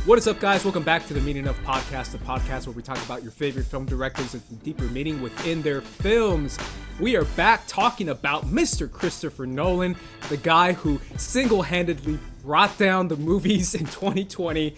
What is up, guys? Welcome back to the Meaning Of Podcast, the podcast where we talk about your favorite film directors and deeper meaning within their films. We are back talking about Mr. Christopher Nolan, the guy who single-handedly brought down the movies in 2020.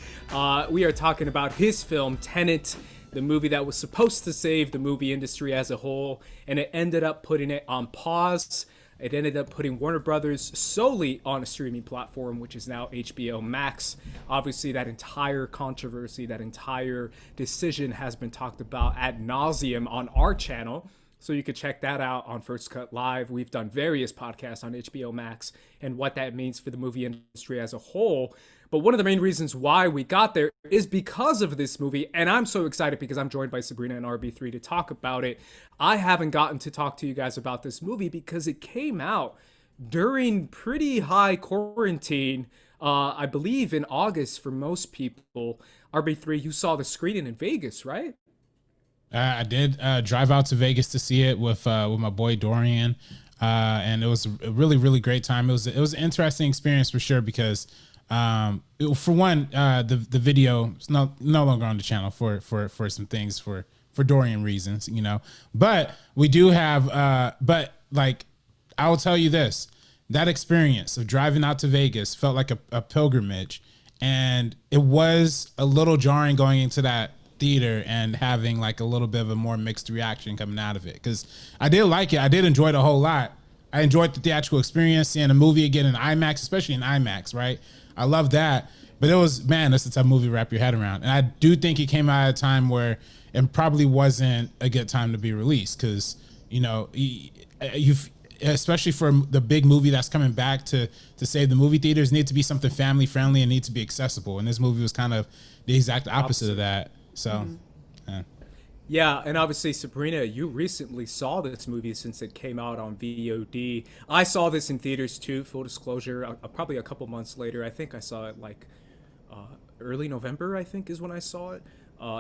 We are talking about his film, Tenet, the movie that was supposed to save the movie industry as a whole, and it ended up putting it on pause. It ended up putting Warner Brothers solely on a streaming platform, which is now HBO Max. Obviously, that entire controversy, that entire decision has been talked about ad nauseum on our channel. So you could check that out on First Cut Live. We've done various podcasts on HBO Max and what that means for the movie industry as a whole. But one of the main reasons why we got there is because of this movie. And I'm so excited because I'm joined by Sabrina and RB3 to talk about it. I haven't gotten to talk to you guys about this movie because it came out during pretty high quarantine, I believe in August for most people. RB3, you saw the screening in Vegas, right? I did drive out to Vegas to see it with my boy Dorian, and it was a really, really great time. It was an interesting experience for sure because, for one, the video is no longer on the channel for some things for Dorian reasons, you know. But we do have, but like I will tell you this: that experience of driving out to Vegas felt like a pilgrimage, and it was a little jarring going into that theater and having like a little bit of a more mixed reaction coming out of it, because I did like it. I did enjoy it a whole lot. I enjoyed the theatrical experience, seeing a movie again in IMAX, especially in IMAX, right? I love that. But it was, man, that's the type of movie to wrap your head around. And I do think it came out at a time where it probably wasn't a good time to be released, because, you know, you've, especially for the big movie that's coming back to save the movie theaters, need to be something family friendly and need to be accessible. And this movie was kind of the exact opposite of that. So, yeah, and obviously, Sabrina, you recently saw this movie since it came out on VOD. I saw this in theaters too, full disclosure, probably a couple months later. I think I saw it like early November, I think is when I saw it,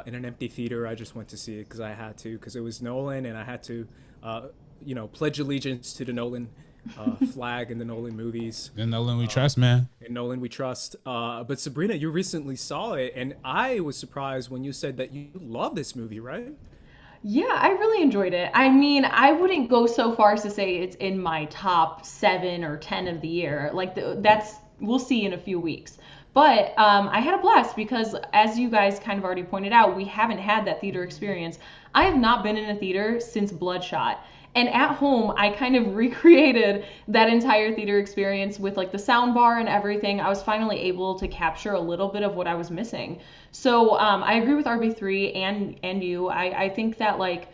in an empty theater. I just went to see it because I had to, because it was Nolan, and I had to, pledge allegiance to the Nolan flag in the Nolan movies. And Nolan we trust, man. And Nolan we trust. But Sabrina, you recently saw it, and I was surprised when you said that you love this movie, right? Yeah, I really enjoyed it. I mean, I wouldn't go so far as to say it's in my top 7 or 10 of the year. Like that's we'll see in a few weeks. But I had a blast because, as you guys kind of already pointed out, we haven't had that theater experience. I have not been in a theater since Bloodshot. And at home, I kind of recreated that entire theater experience with like the sound bar and everything. I was finally able to capture a little bit of what I was missing. So I agree with RB3 and you. I think that like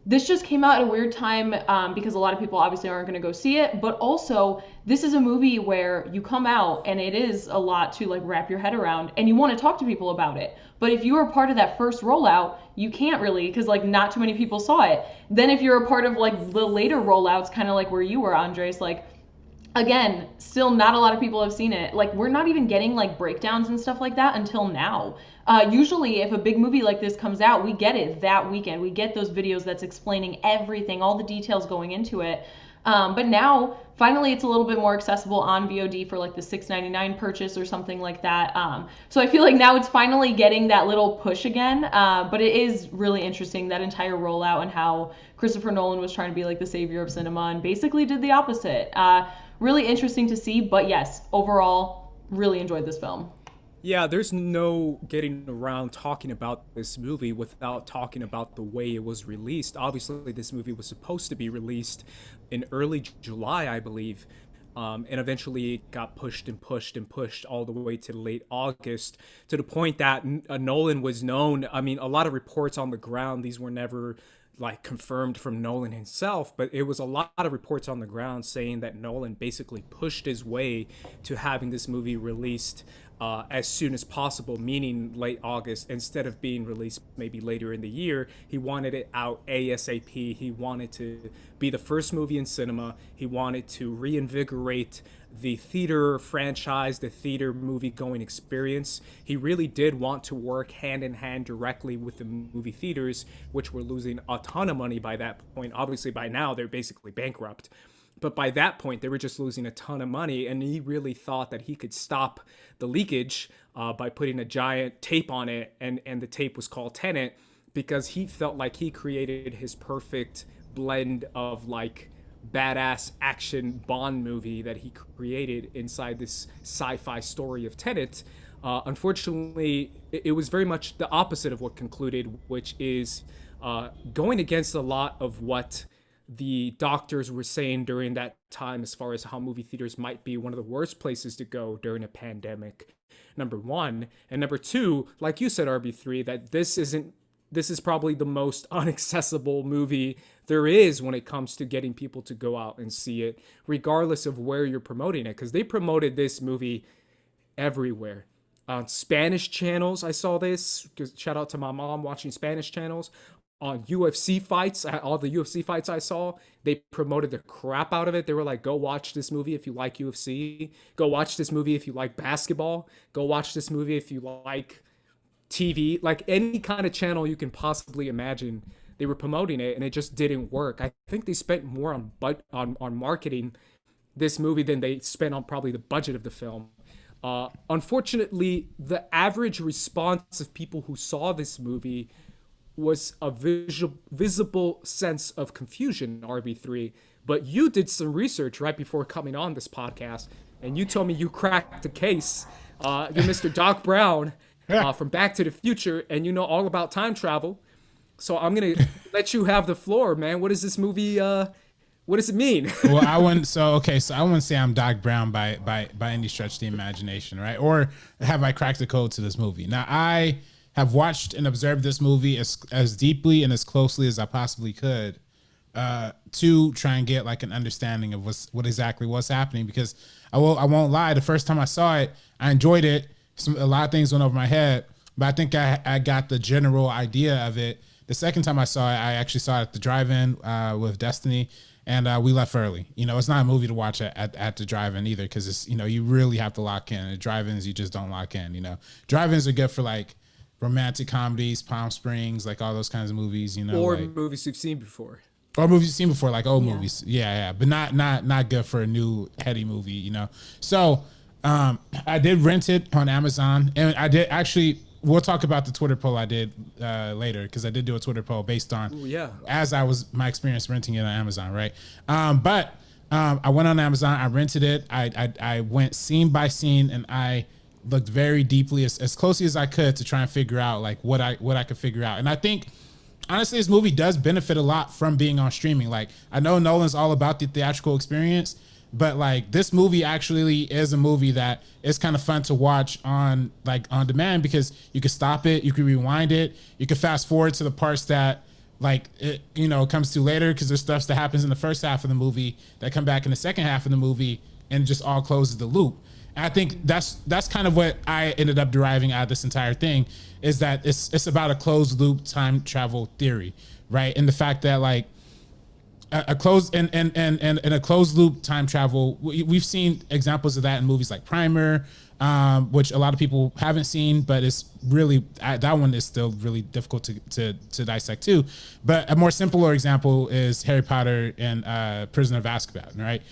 this just came out at a weird time because a lot of people obviously aren't going to go see it. But also, this is a movie where you come out and it is a lot to like wrap your head around, and you want to talk to people about it. But if you were part of that first rollout, you can't really, because like not too many people saw it. Then if you're a part of like the later rollouts, kind of like where you were, Andres, like again, still not a lot of people have seen it. Like we're not even getting like breakdowns and stuff like that until now. Usually if a big movie like this comes out, we get it that weekend. We get those videos that's explaining everything, all the details going into it. But now, finally, it's a little bit more accessible on VOD for like the $6.99 purchase or something like that. So I feel like now it's finally getting that little push again. But it is really interesting, that entire rollout, and how Christopher Nolan was trying to be like the savior of cinema and basically did the opposite. Really interesting to see. But yes, overall, really enjoyed this film. Yeah, there's no getting around talking about this movie without talking about the way it was released. Obviously, this movie was supposed to be released in early July, I believe, and eventually it got pushed and pushed and pushed all the way to late August, to the point that Nolan was known. I mean, a lot of reports on the ground, these were never like confirmed from Nolan himself, but it was a lot of reports on the ground saying that Nolan basically pushed his way to having this movie released as soon as possible, meaning late August, instead of being released maybe later in the year. He wanted it out ASAP. He wanted to be the first movie in cinema. He wanted to reinvigorate the theater franchise, the theater movie going experience. He really did want to work hand in hand directly with the movie theaters, which were losing a ton of money by that point. Obviously, by now, they're basically bankrupt. But by that point, they were just losing a ton of money, and he really thought that he could stop the leakage by putting a giant tape on it, and the tape was called Tenet, because he felt like he created his perfect blend of like badass action Bond movie that he created inside this sci-fi story of Tenet. Unfortunately, it was very much the opposite of what concluded, which is going against a lot of what the doctors were saying during that time, as far as how movie theaters might be one of the worst places to go during a pandemic. Number one. And number two, like you said, RB3, that this is probably the most inaccessible movie there is when it comes to getting people to go out and see it, regardless of where you're promoting it. Because they promoted this movie everywhere. On Spanish channels, I saw this. Shout out to my mom watching Spanish channels. On UFC fights, all the UFC fights I saw, they promoted the crap out of it. They were like, go watch this movie if you like UFC. Go watch this movie if you like basketball. Go watch this movie if you like TV. Like any kind of channel you can possibly imagine, they were promoting it, and it just didn't work. I think they spent more on marketing this movie than they spent on probably the budget of the film. Unfortunately, the average response of people who saw this movie was a visible sense of confusion, RB3. But you did some research right before coming on this podcast, and you told me you cracked the case. You're Mr. Doc Brown from Back to the Future, and you know all about time travel. So I'm going to let you have the floor, man. What is this movie? What does it mean? Well, I wouldn't say I'm Doc Brown by any stretch of the imagination, right? Or have I cracked the code to this movie? Now, I have watched and observed this movie as deeply and as closely as I possibly could to try and get like an understanding of what exactly was happening. Because I won't lie, the first time I saw it, I enjoyed it. A lot of things went over my head, but I think I got the general idea of it. The second time I saw it, I actually saw it at the drive-in with Destiny. And we left early. You know, it's not a movie to watch at the drive-in either, because it's, you know, you really have to lock in. At drive-ins, you just don't lock in. You know, drive-ins are good for like romantic comedies, Palm Springs, like all those kinds of movies. You know, or like, movies you've seen before. Or movies you've seen before, like old movies. Yeah, but not good for a new heady movie. You know, so I did rent it on Amazon, and I did actually. We'll talk about the Twitter poll I did later, because I did do a Twitter poll based on my experience renting it on Amazon, right? But I went on Amazon, I rented it, I went scene by scene, and I looked very deeply, as closely as I could, to try and figure out like what I could figure out. And I think honestly, this movie does benefit a lot from being on streaming. Like, I know Nolan's all about the theatrical experience, but like this movie actually is a movie that is kind of fun to watch on demand, because you can stop it, you can rewind it, you can fast forward to the parts that like it, you know, comes to later, because there's stuff that happens in the first half of the movie that come back in the second half of the movie and just all closes the loop. And I think that's kind of what I ended up deriving out of this entire thing, is that it's about a closed loop time travel theory, right? And the fact that like a closed and a closed loop time travel, we've seen examples of that in movies like Primer, which a lot of people haven't seen, but it's really that one is still really difficult to dissect too. But a more simpler example is Harry Potter and Prisoner of Azkaban, right?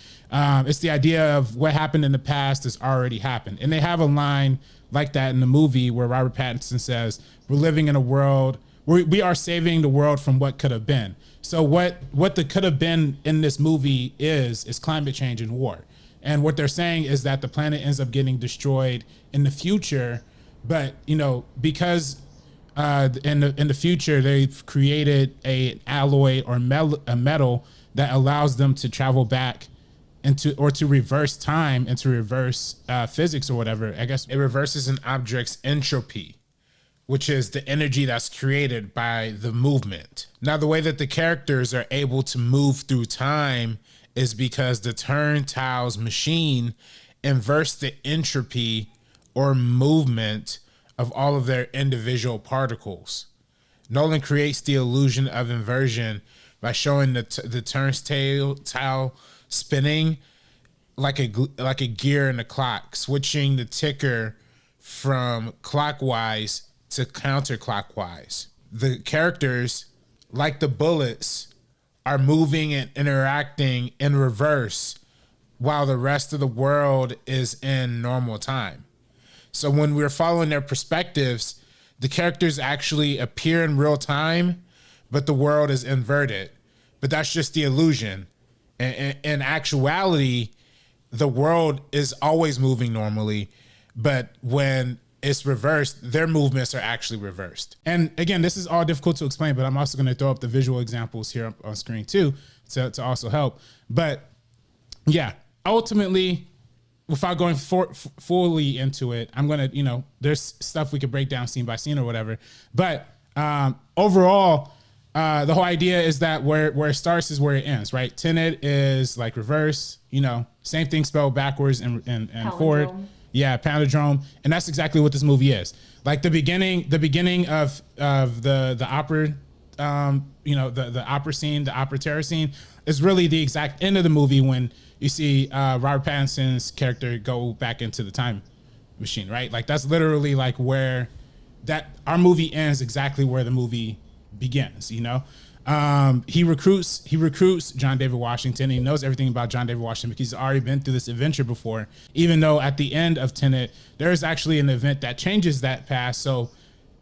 It's the idea of what happened in the past has already happened, and they have a line like that in the movie where Robert Pattinson says, "We're living in a world. We are saving the world from what could have been." So what the could have been in this movie is climate change and war. And what they're saying is that the planet ends up getting destroyed in the future, but you know, because in the future they've created an alloy or a metal that allows them to travel back to reverse time and to reverse physics or whatever. I guess it reverses an object's entropy, which is the energy that's created by the movement. Now, the way that the characters are able to move through time is because the turntiles machine inverts the entropy or movement of all of their individual particles. Nolan creates the illusion of inversion by showing the turnstile spinning like a gear in a clock, switching the ticker from clockwise to counterclockwise. The characters, like the bullets, are moving and interacting in reverse while the rest of the world is in normal time. So when we're following their perspectives, the characters actually appear in real time, but the world is inverted. But that's just the illusion. In actuality, the world is always moving normally, but when it's reversed, their movements are actually reversed. And again, this is all difficult to explain, but I'm also going to throw up the visual examples here on screen too to also help. But yeah, ultimately, without going fully into it, I'm going to, there's stuff we could break down scene by scene or whatever. But overall, the whole idea is that where it starts is where it ends, right? Tenet is like reverse, same thing spelled backwards and forward. Yeah, palindrome, and that's exactly what this movie is. Like the beginning of the opera, the opera scene, the opera terror scene is really the exact end of the movie when you see Robert Pattinson's character go back into the time machine, right? Like that's literally like where our movie ends, exactly where the movie begins. He recruits John David Washington. He knows everything about John David Washington because he's already been through this adventure before, even though at the end of Tenet, there is actually an event that changes that past. So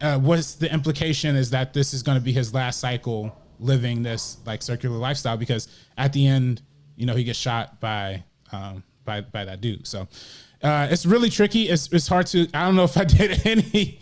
what's the implication is that this is going to be his last cycle living this like circular lifestyle, because at the end, he gets shot by that dude. So it's really tricky. It's hard to, I don't know if I did any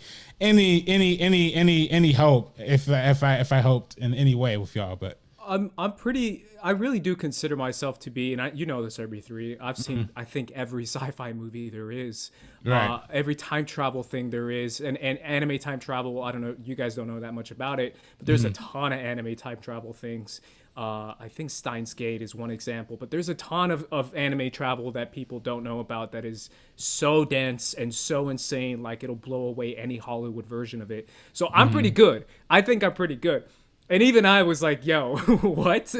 hope if I hoped in any way with y'all, but I really do consider myself to be, and this RB3, I've seen I think every sci-fi movie there is, right. Every time travel thing there is, and anime time travel, I don't know, you guys don't know that much about it, but there's a ton of anime time travel things. I think Steins Gate is one example, but there's a ton of anime travel that people don't know about that is so dense and so insane, like it'll blow away any Hollywood version of it. So I'm pretty good. I think I'm pretty good. And even I was like, yo, what?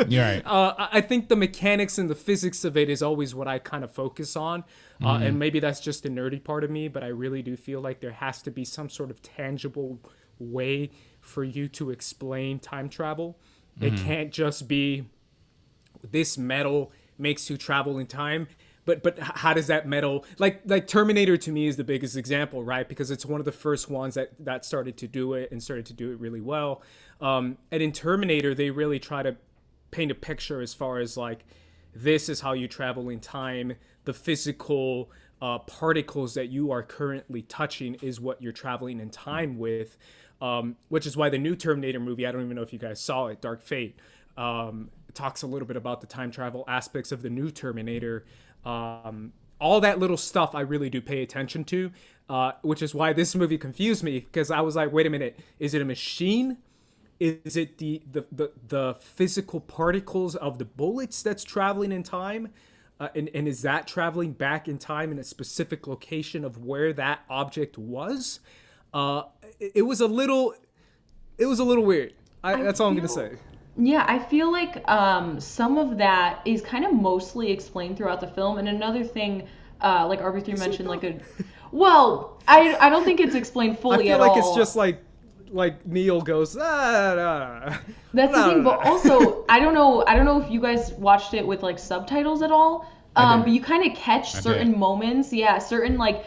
Yeah, right. I think the mechanics and the physics of it is always what I kind of focus on. And maybe that's just a nerdy part of me, but I really do feel like there has to be some sort of tangible way for you to explain time travel. It can't just be this metal makes you travel in time. But how does that metal, like Terminator to me is the biggest example, right? Because it's one of the first ones that started to do it and started to do it really well. And in Terminator, they really try to paint a picture as far as like, this is how you travel in time. The physical particles that you are currently touching is what you're traveling in time with. Which is why the new Terminator movie, I don't even know if you guys saw it, Dark Fate, talks a little bit about the time travel aspects of the new Terminator. All that little stuff I really do pay attention to, which is why this movie confused me, because I was like, wait a minute, is it a machine? Is it the physical particles of the bullets that's traveling in time? And is that traveling back in time in a specific location of where that object was? It was a little weird. That's all I'm gonna say. Yeah, I feel like some of that is kind of mostly explained throughout the film. And another thing, like RB3 mentioned, I don't think it's explained fully at all. I feel like it's just like Neil goes, That's the thing, but also I don't know if you guys watched it with like subtitles at all. But you kind of catch certain moments, certain like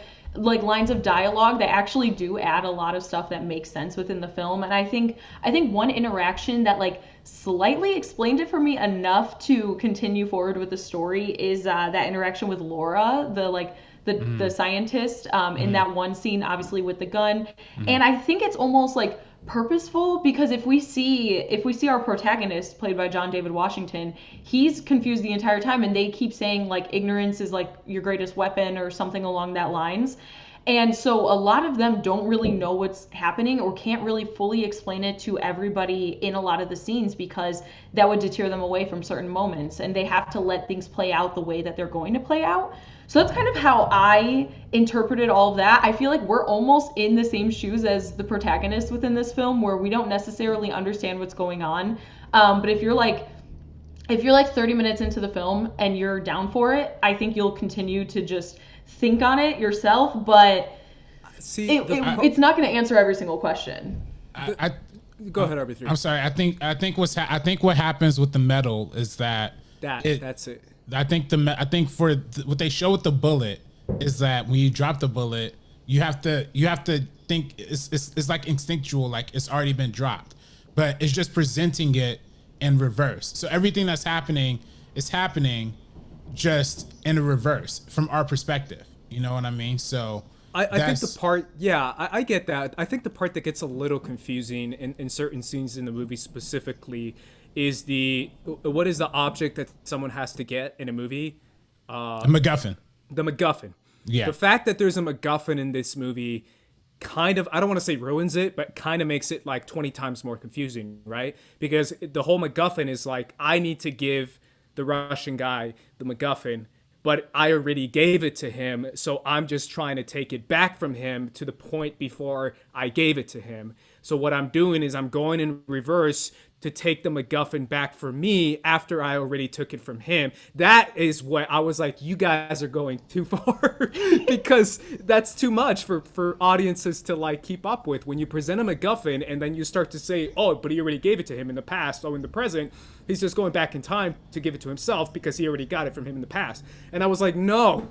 lines of dialogue that actually do add a lot of stuff that makes sense within the film. And I think one interaction that like slightly explained it for me enough to continue forward with the story is that interaction with Laura, the scientist, in that one scene, obviously with the gun. And I think it's almost like purposeful, because if we see our protagonist played by John David Washington, he's confused the entire time, and they keep saying like ignorance is like your greatest weapon or something along that lines. And so a lot of them don't really know what's happening or can't really fully explain it to everybody in a lot of the scenes, because that would deter them away from certain moments, and they have to let things play out the way that they're going to play out. So that's kind of how I interpreted all of that. I feel like we're almost in the same shoes as the protagonist within this film, where we don't necessarily understand what's going on. But if you're like 30 minutes into the film and you're down for it, I think you'll continue to just think on it yourself. But it's not going to answer every single question. Go ahead, RB3. I'm sorry. I think what happens with the metal is that's it. I think what they show with the bullet is that when you drop the bullet, you have to think it's like instinctual, like it's already been dropped, but it's just presenting it in reverse. So everything that's happening is happening just in a reverse from our perspective. You know what I mean? So I think the part, I get that. I think the part that gets a little confusing in certain scenes in the movie specifically is what is the object that someone has to get in a movie? A MacGuffin. The MacGuffin. Yeah. The fact that there's a MacGuffin in this movie kind of, I don't want to say ruins it, but kind of makes it like 20 times more confusing, right? Because the whole MacGuffin is like, I need to give the Russian guy the MacGuffin, but I already gave it to him, so I'm just trying to take it back from him to the point before I gave it to him. So what I'm doing is I'm going in reverse to take the MacGuffin back for me after I already took it from him. That is what I was like, you guys are going too far because that's too much for audiences to like keep up with. When you present a MacGuffin and then you start to say, oh, but he already gave it to him in the past. Oh, in the present, he's just going back in time to give it to himself because he already got it from him in the past. And I was like, no,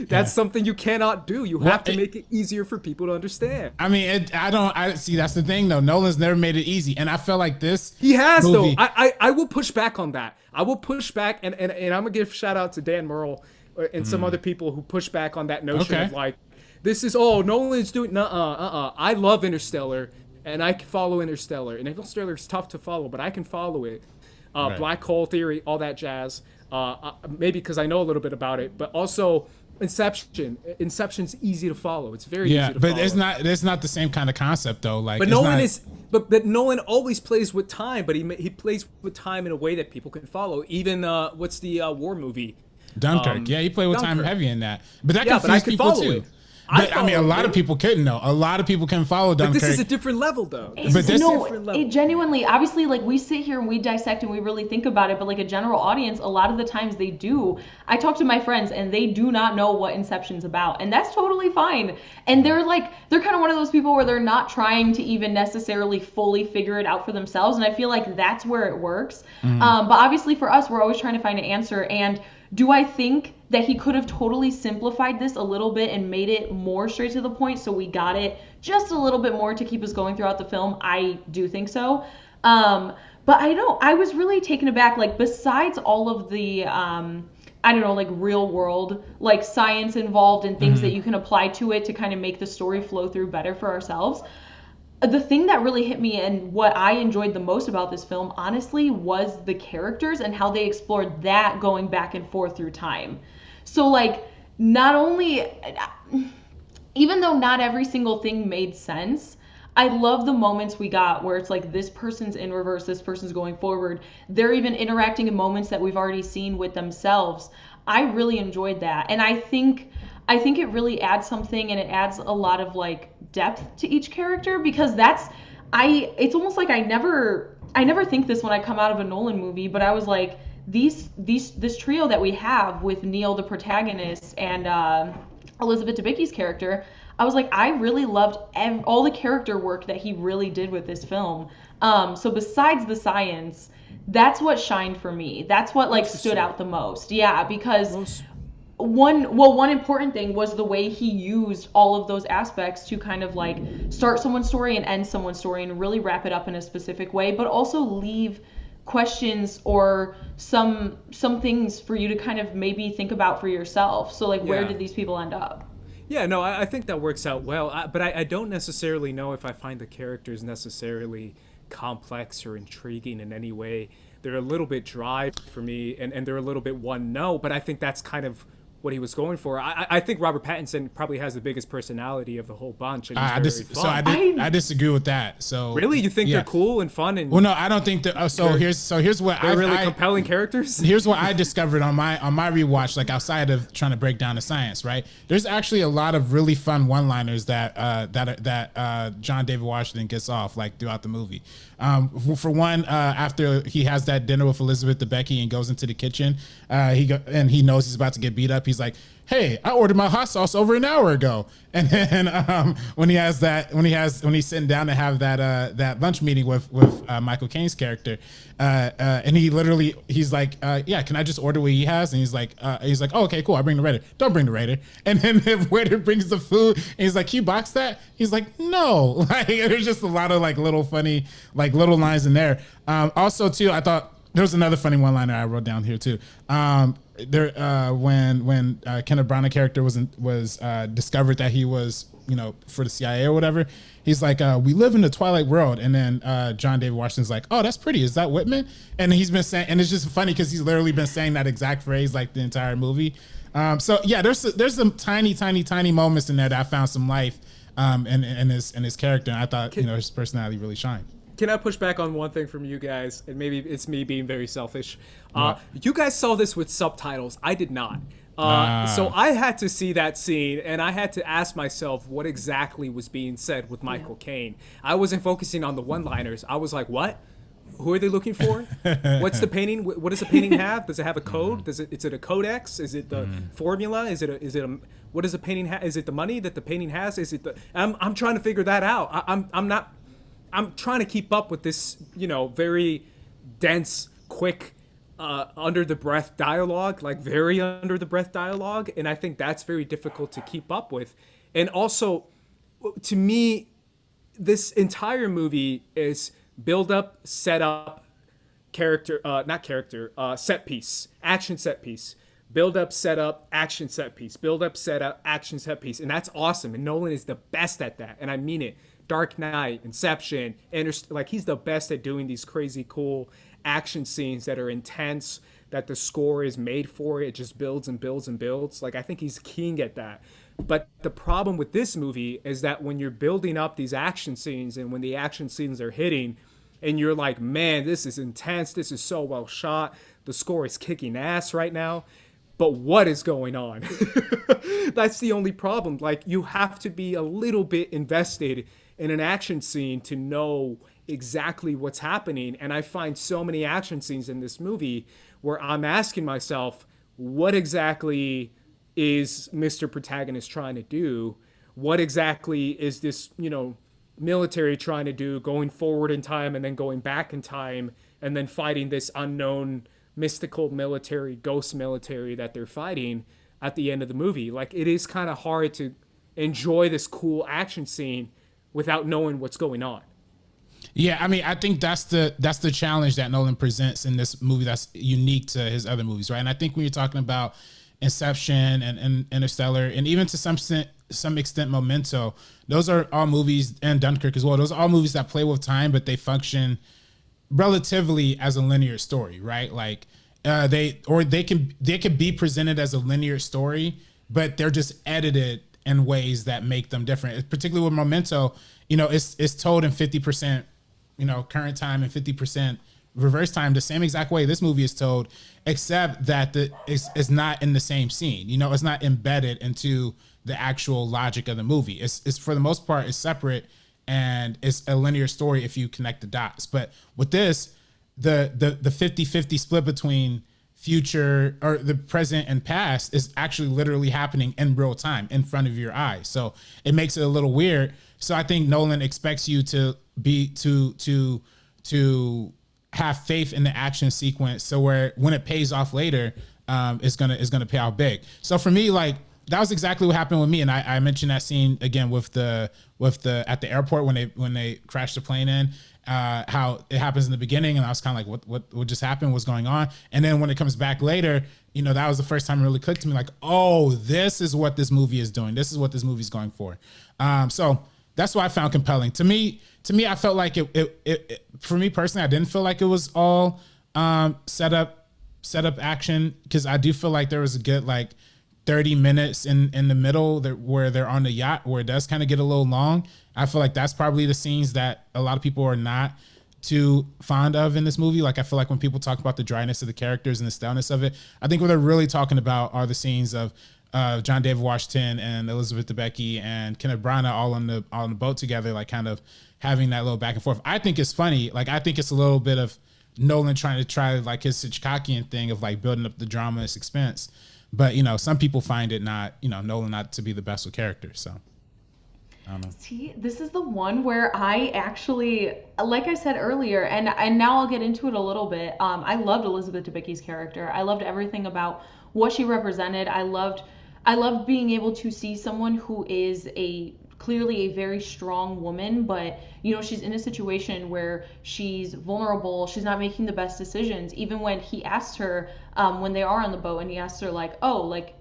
that's something you cannot do. You have to make it easier for people to understand. I mean, I see, that's the thing though. Nolan's never made it easy. And I felt like this. He has movie, though. I will push back on that. I will push back, and I'm gonna give shout out to Dan Merle and some other people who push back on that notion of like, this is Nolan's doing. I love Interstellar, and I can follow Interstellar, and Interstellar is tough to follow, but I can follow it. Black hole theory, all that jazz. Maybe because I know a little bit about it, but also Inception's easy to follow. It's very easy to follow. But it's not the same kind of concept though. Like, but But Nolan always plays with time, but he plays with time in a way that people can follow. Even what's the war movie? Dunkirk. He played with time heavy in that. But that confused people too. It. But, I mean, a lot of people couldn't know. A lot of people can follow Dunkirk. But this is a different level, though. It genuinely, obviously, like we sit here and we dissect and we really think about it, but like a general audience, a lot of the times they do. I talk to my friends and they do not know what Inception's about, and that's totally fine. And they're kind of one of those people where they're not trying to even necessarily fully figure it out for themselves, and I feel like that's where it works. But obviously for us, we're always trying to find an answer. And do I think that he could have totally simplified this a little bit and made it more straight to the point so we got it just a little bit more to keep us going throughout the film? I do think so. But I was really taken aback, like besides all of the, like real world, like science involved and things that you can apply to it to kind of make the story flow through better for ourselves. The thing that really hit me and what I enjoyed the most about this film, honestly, was the characters and how they explored that going back and forth through time. So, like, not only, even though not every single thing made sense, I love the moments we got where it's like this person's in reverse, this person's going forward. They're even interacting in moments that we've already seen with themselves. I really enjoyed that. And I think it really adds something, and it adds a lot of like depth to each character, because it's almost like I never think this when I come out of a Nolan movie, but I was like, this trio that we have with Neil, the protagonist, and Elizabeth Debicki's character, I was like, I really loved all the character work that he really did with this film. So besides the science, that's what shined for me. That's what like stood out the most. Yeah, because one important thing was the way he used all of those aspects to kind of like start someone's story and end someone's story and really wrap it up in a specific way, but also leave questions or some things for you to kind of maybe think about for yourself. So like, where did these people end up? Yeah, no, I think that works out well. But I don't necessarily know if I find the characters necessarily complex or intriguing in any way. They're a little bit dry for me, and they're a little bit one note, but I think that's kind of what he was going for. I think Robert Pattinson probably has the biggest personality of the whole bunch. And I disagree with that. So really, you think they're cool and fun? And well, no, I don't think that. Here's what they're really compelling characters. Here's what I discovered on my rewatch, like outside of trying to break down the science. Right, there's actually a lot of really fun one-liners that John David Washington gets off like throughout the movie. For one, after he has that dinner with Elizabeth Debicki and goes into the kitchen, he knows he's about to get beat up. he's like, hey, I ordered my hot sauce over an hour ago. And then when he's sitting down to have that lunch meeting with Michael Caine's character, and he's like, yeah, can I just order what he has? And he's like, oh, okay, cool, I'll bring the waiter. Don't bring the waiter. And then the waiter brings the food, and he's like, can you box that? He's like, no. Like, there's just a lot of like little funny, like little lines in there. Also too, I thought there was another funny one-liner I wrote down here too. When Kenneth Branagh character was discovered that he was, for the CIA or whatever, he's like, we live in the Twilight world. And then John David Washington's like, oh, that's pretty. Is that Whitman? And he's been saying, and it's just funny because he's literally been saying that exact phrase like the entire movie. So yeah, there's some tiny moments in there that I found some life in his character. And I thought, his personality really shined. Can I push back on one thing from you guys? And maybe it's me being very selfish. You guys saw this with subtitles. I did not. So I had to see that scene, and I had to ask myself what exactly was being said with Michael Caine. I wasn't focusing on the one-liners. I was like, what? Who are they looking for? What's the painting? What does the painting have? Does it have a code? Is it a codex? Is it the formula? Is it a what does the painting have? Is it the money that the painting has? Is it the? I'm trying to figure that out. I'm trying to keep up with this, very dense, quick, under the breath dialogue, like very under the breath dialogue, and I think that's very difficult to keep up with. And also, to me, this entire movie is build up, set up, set piece, action set piece. Build up, set up, action set piece. Build up, set up, action set piece. And that's awesome. And Nolan is the best at that. And I mean it. Dark Knight, Inception, he's the best at doing these crazy cool action scenes that are intense, that the score is made for. It just builds and builds and builds. Like, I think he's king at that. But the problem with this movie is that when you're building up these action scenes and when the action scenes are hitting and you're like, man, this is intense. This is so well shot. The score is kicking ass right now. But what is going on? That's the only problem. Like, you have to be a little bit invested in an action scene to know exactly what's happening. And I find so many action scenes in this movie where I'm asking myself, what exactly is Mr. Protagonist trying to do? What exactly is this, military trying to do, going forward in time and then going back in time and then fighting this unknown mystical military, ghost military that they're fighting at the end of the movie? Like, it is kind of hard to enjoy this cool action scene without knowing what's going on. Yeah, I mean, I think that's the challenge that Nolan presents in this movie that's unique to his other movies, right? And I think when you're talking about Inception and Interstellar, and even to some extent Memento, those are all movies, and Dunkirk as well, those are all movies that play with time, but they function relatively as a linear story, right? Like they can be presented as a linear story, but they're just edited in ways that make them different. Particularly with Memento, it's told in 50%, current time and 50% reverse time, the same exact way this movie is told, except that it's not in the same scene. It's not embedded into the actual logic of the movie. It's for the most part, it's separate, and it's a linear story if you connect the dots. But with this, the 50-50 split between future or the present and past is actually literally happening in real time in front of your eyes. So it makes it a little weird. So I think Nolan expects you to have faith in the action sequence, so where when it pays off later, it's gonna pay out big. So for me, like, that was exactly what happened with me. And I mentioned that scene again with the at the airport when they crashed the plane in, how it happens in the beginning, and I was kind of like, what just happened? What's going on? And then when it comes back later, that was the first time it really clicked to me, like, oh, this is what this movie is doing. This is what this movie's going for. So that's what I found compelling. To me, I felt like it for me personally, I didn't feel like it was all set up action, because I do feel like there was a good 30 minutes in the middle where they're on the yacht, where it does kind of get a little long. I feel like that's probably the scenes that a lot of people are not too fond of in this movie. Like, I feel like when people talk about the dryness of the characters and the staleness of it, I think what they're really talking about are the scenes of John David Washington and Elizabeth Debicki and Kenneth Branagh all on the boat together, like kind of having that little back and forth. I think it's funny. Like, I think it's a little bit of Nolan trying like his Hitchcockian thing of like building up the drama and suspense. But, you know, some people find it not, you know, Nolan not to be the best with characters. So I don't know. See, this is the one where I actually, like I said earlier, and now I'll get into it a little bit. I loved Elizabeth Debicki's character. I loved everything about what she represented. I loved being able to see someone who is clearly a very strong woman, but you know, she's in a situation where she's vulnerable, she's not making the best decisions. Even when he asked her, when they are on the boat, and he asked her like, oh, like,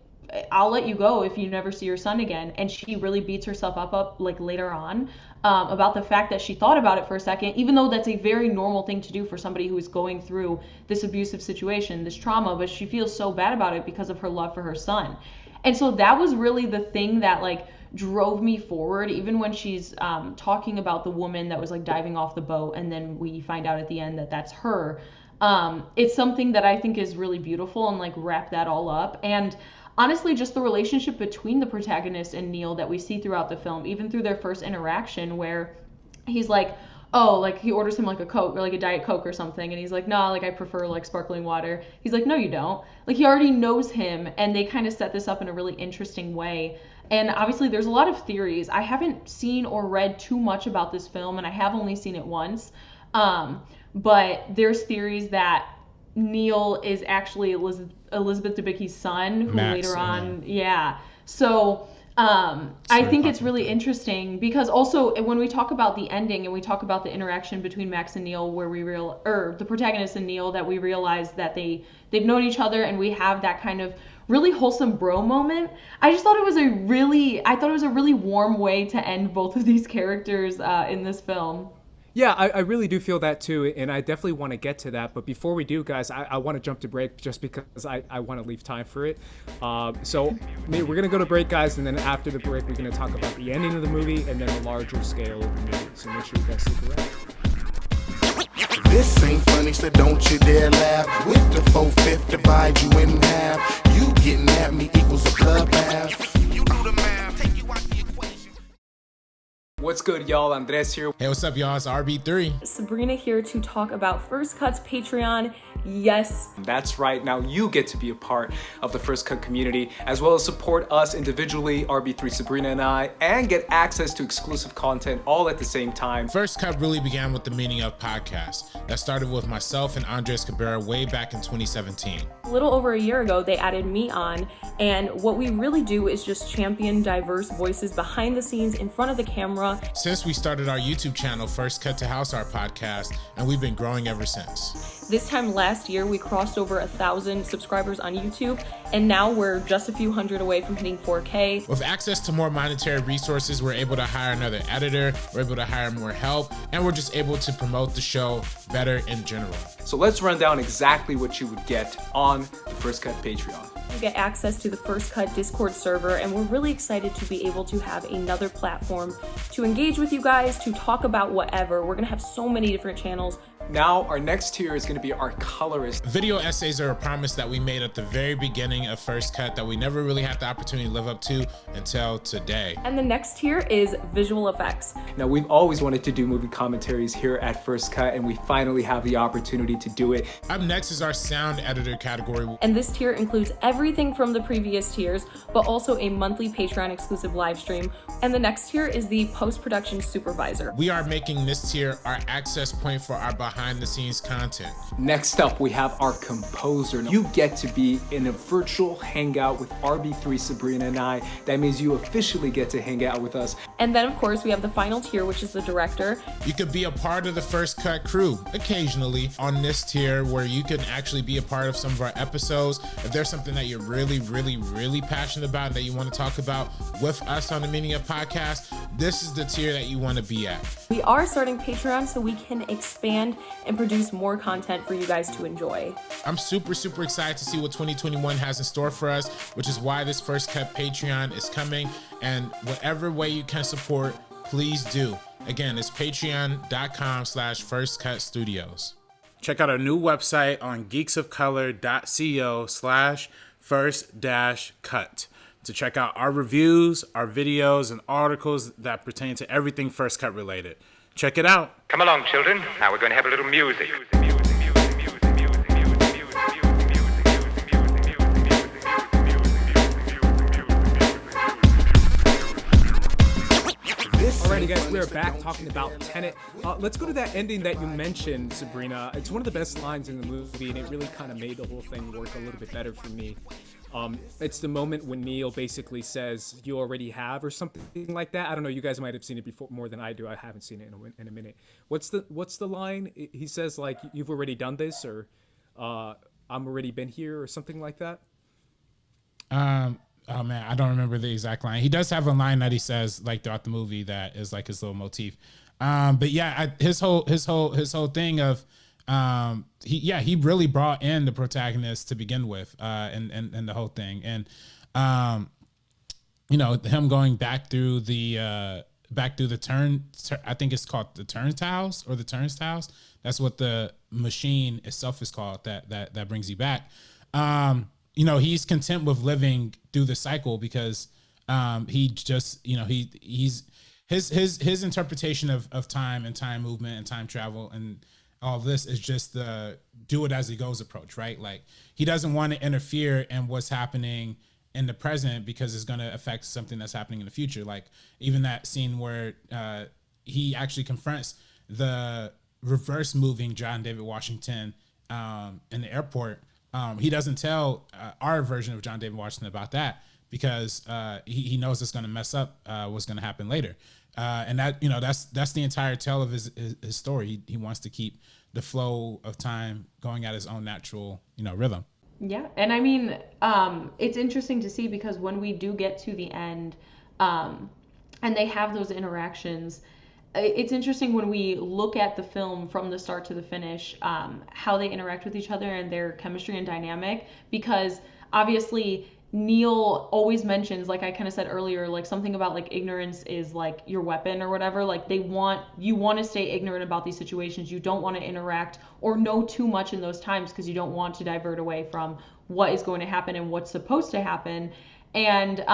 I'll let you go if you never see your son again, and she really beats herself up like later on, about the fact that she thought about it for a second, even though that's a very normal thing to do for somebody who is going through this abusive situation, this trauma, but she feels so bad about it because of her love for her son. And so that was really the thing that like drove me forward, even when she's talking about the woman that was like diving off the boat, and then we find out at the end that that's her. It's something that I think is really beautiful, and like wrap that all up. And honestly, just the relationship between the protagonist and Neil that we see throughout the film, even through their first interaction, where he's like, oh, like he orders him like a Coke or like a Diet Coke or something, and he's like, nah, like I prefer like sparkling water. He's like, no, you don't. Like he already knows him, and they kind of set this up in a really interesting way. And obviously there's a lot of theories. I haven't seen or read too much about this film, and I have only seen it once. But there's theories that Neil is actually Elizabeth Debicki's son, who Max, later on, yeah. So I think it's really interesting, because also when we talk about the ending and we talk about the interaction between Max and Neil, where the protagonist and Neil, that we realize that they've known each other, and we have that kind of really wholesome bro moment. I just thought it was a really warm way to end both of these characters in this film. Yeah, I really do feel that too, and I definitely want to get to that. But before we do, guys, I want to jump to break just because I want to leave time for it. So we're going to go to break, guys, and then after the break, we're going to talk about the ending of the movie and then the larger scale of the movie. So make sure you guys stick around. This ain't funny, so don't you dare laugh. With the 4/5 divide you in half. You getting at me equals a bloodbath. You do the math, take you out the equation. What's good, y'all? Andres here. Hey, what's up, y'all? It's RB3. Sabrina here to talk about First Cut's Patreon. Yes. That's right. Now you get to be a part of the First Cut community, as well as support us individually, RB3, Sabrina, and I, and get access to exclusive content all at the same time. First Cut really began with the Meaning of podcast. That started with myself and Andres Cabrera way back in 2017. A little over a year ago, they added me on, and what we really do is just champion diverse voices behind the scenes, in front of the camera. Since we started our YouTube channel, First Cut to House Our Podcast, and we've been growing ever since. This time last year, we crossed over 1,000 subscribers on YouTube, and now we're just a few hundred away from hitting 4K. With access to more monetary resources, we're able to hire another editor, we're able to hire more help, and we're just able to promote the show better in general. So let's run down exactly what you would get on the First Cut Patreon. You get access to the First Cut Discord server, and we're really excited to be able to have another platform to engage with you guys, to talk about whatever. We're gonna have so many different channels. Now, our next tier is going to be our colorist. Video essays are a promise that we made at the very beginning of First Cut that we never really had the opportunity to live up to until today. And the next tier is visual effects. Now, we've always wanted to do movie commentaries here at First Cut, and we finally have the opportunity to do it. Up next is our sound editor category. And this tier includes everything from the previous tiers, but also a monthly Patreon exclusive live stream. And the next tier is the post-production supervisor. We are making this tier our access point for our behind the scenes content. Next up, we have our composer. You get to be in a virtual hangout with RB3, Sabrina, and I. That means you officially get to hang out with us. And then, of course, we have the final tier, which is the director. You could be a part of the First Cut crew occasionally on this tier, where you can actually be a part of some of our episodes. If there's something that you're really, really, really passionate about that you want to talk about with us on the Meaning of Podcast, this is the tier that you want to be at. We are starting Patreon so we can expand and produce more content for you guys to enjoy. I'm super excited to see what 2021 has in store for us, which is why this First Cut Patreon is coming. And whatever way you can support, please do. Again, it's patreon.com/firstcutstudios. Check out our new website on geeksofcolor.co/first-cut to check out our reviews, our videos, and articles that pertain to everything First Cut related. Check it out. Come along, children. Now we're going to have a little music. are back talking about Tenet. Let's go to that ending that you mentioned, Sabrina. It's one of the best lines in the movie, and it really kind of made the whole thing work a little bit better for me. It's the moment when Neil basically says, "You already have," or something like that. I don't know. You guys might have seen it before more than I do. I haven't seen it in a minute. What's the line? He says like, "You've already done this," or "I'm already been here," or something like that. Oh man, I don't remember the exact line. He does have a line that he says like throughout the movie that is like his little motif. But yeah, his whole thing of he really brought in the protagonist to begin with, and the whole thing, and him going back through the I think it's called the turnstiles or the turnstiles. That's what the machine itself is called. That brings you back. He's content with living through the cycle because he just he's his interpretation of time and time movement and time travel and all this is just the do it as he goes approach, right? Like he doesn't want to interfere in what's happening in the present because it's going to affect something that's happening in the future. Like even that scene where he actually confronts the reverse moving John David Washington in the airport. He doesn't tell our version of John David Washington about that because he knows it's going to mess up what's going to happen later. And that, that's the entire tale of his story. He wants to keep the flow of time going at his own natural, rhythm. Yeah. And I mean, it's interesting to see because when we do get to the end, and they have those interactions, it's interesting when we look at the film from the start to the finish, how they interact with each other and their chemistry and dynamic, because obviously Neil always mentions, like I kind of said earlier, like something about like ignorance is like your weapon or whatever. Like you want to stay ignorant about these situations. You don't want to interact or know too much in those times because you don't want to divert away from what is going to happen and what's supposed to happen. And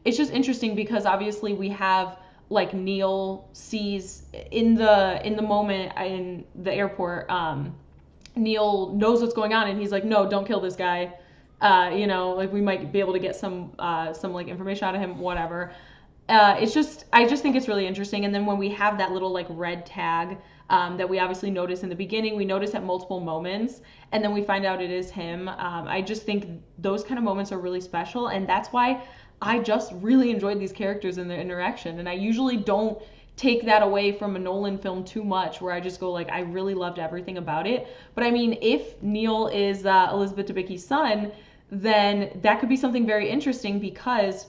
it's just interesting because obviously we have like Neil sees in the moment in the airport, Neil knows what's going on and he's like, no, don't kill this guy. Like we might be able to get some like information out of him, whatever. I just think it's really interesting. And then when we have that little like red tag that we obviously notice in the beginning, we notice at multiple moments, and then we find out it is him. I just think those kind of moments are really special, and that's why I just really enjoyed these characters and their interaction. And I usually don't take that away from a Nolan film too much, where I just go like, I really loved everything about it. But I mean, if Neil is Elizabeth Debicki's son, then that could be something very interesting because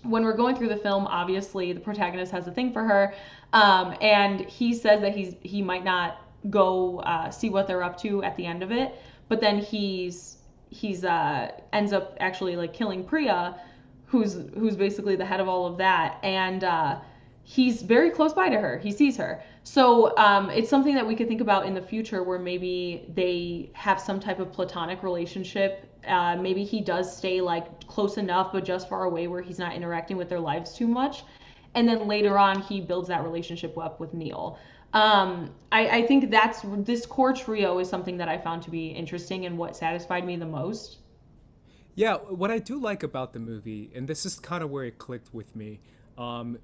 when we're going through the film, obviously the protagonist has a thing for her, and he says that he might not go see what they're up to at the end of it, but then he's ends up actually like killing Priya, who's basically the head of all of that, and he's very close by to her. He sees her. So it's something that we could think about in the future where maybe they have some type of platonic relationship. Maybe he does stay like close enough, but just far away where he's not interacting with their lives too much. And then later on, he builds that relationship up with Neil. I think this core trio is something that I found to be interesting and what satisfied me the most. Yeah, what I do like about the movie, and this is kind of where it clicked with me,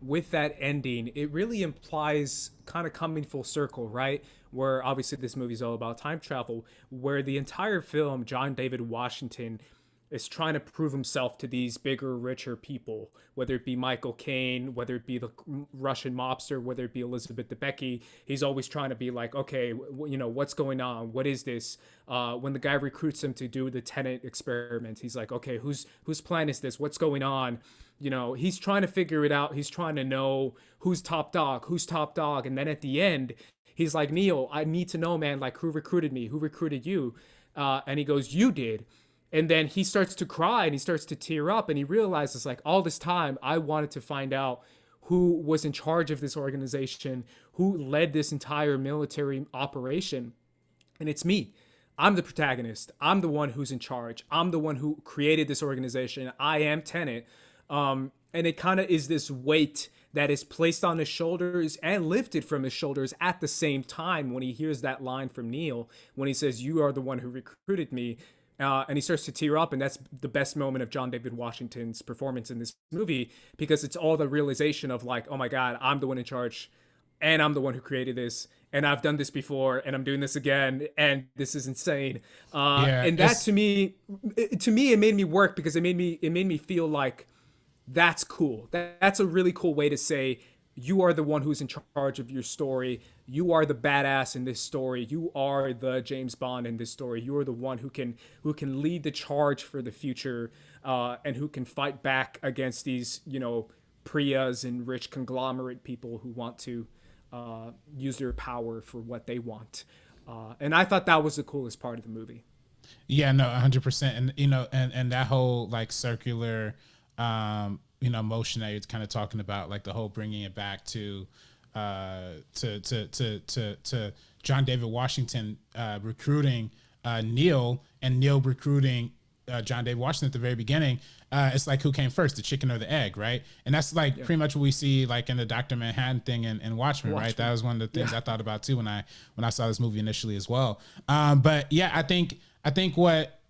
with that ending, it really implies kind of coming full circle, right? Where obviously this movie is all about time travel, where the entire film, John David Washington is trying to prove himself to these bigger, richer people, whether it be Michael Caine, whether it be the Russian mobster, whether it be Elizabeth Debicki. He's always trying to be like, okay, what's going on? What is this? When the guy recruits him to do the Tenet experiment, he's like, okay, whose plan is this? What's going on? He's trying to figure it out. He's trying to know who's top dog. And then at the end, he's like, Neil, I need to know, man, like who recruited me? Who recruited you? And he goes, you did. And then he starts to cry and he starts to tear up and he realizes like all this time I wanted to find out who was in charge of this organization, who led this entire military operation. And it's me. I'm the protagonist. I'm the one who's in charge. I'm the one who created this organization. I am Tenet. And it kind of is this weight that is placed on his shoulders and lifted from his shoulders at the same time when he hears that line from Neil, when he says, you are the one who recruited me. and he starts to tear up, and that's the best moment of John David Washington's performance in this movie, because it's all the realization of like, oh my God, I'm the one in charge, and I'm the one who created this, and I've done this before, and I'm doing this again, and this is insane. And that to me, it made me work, because it made me feel like that's cool. That's a really cool way to say, you are the one who's in charge of your story. You are the badass in this story. You are the James Bond in this story. You are the one who can lead the charge for the future, and who can fight back against these, Prias and rich conglomerate people who want to use their power for what they want. And I thought that was the coolest part of the movie. Yeah, no, 100%. And and that whole like circular motion that you're kind of talking about, like the whole bringing it back to John David Washington recruiting Neil, and Neil recruiting John David Washington at the very beginning. It's like, who came first, the chicken or the egg, right? And that's like pretty much what we see like in the Dr. Manhattan thing and Watchmen, right? That was one of the things I thought about too when I saw this movie initially as well. But yeah, I think what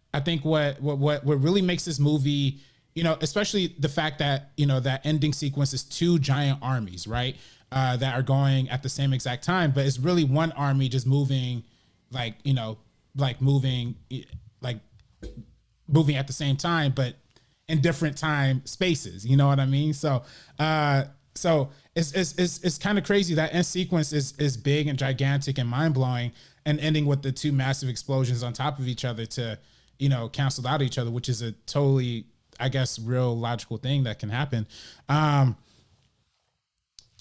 really makes this movie, especially the fact that, that ending sequence is two giant armies, right? That are going at the same exact time, but it's really one army just moving moving at the same time, but in different time spaces. You know what I mean? So it's kind of crazy. That end sequence is big and gigantic and mind blowing, and ending with the two massive explosions on top of each other to, cancel out each other, which is a totally, I guess, real logical thing that can happen.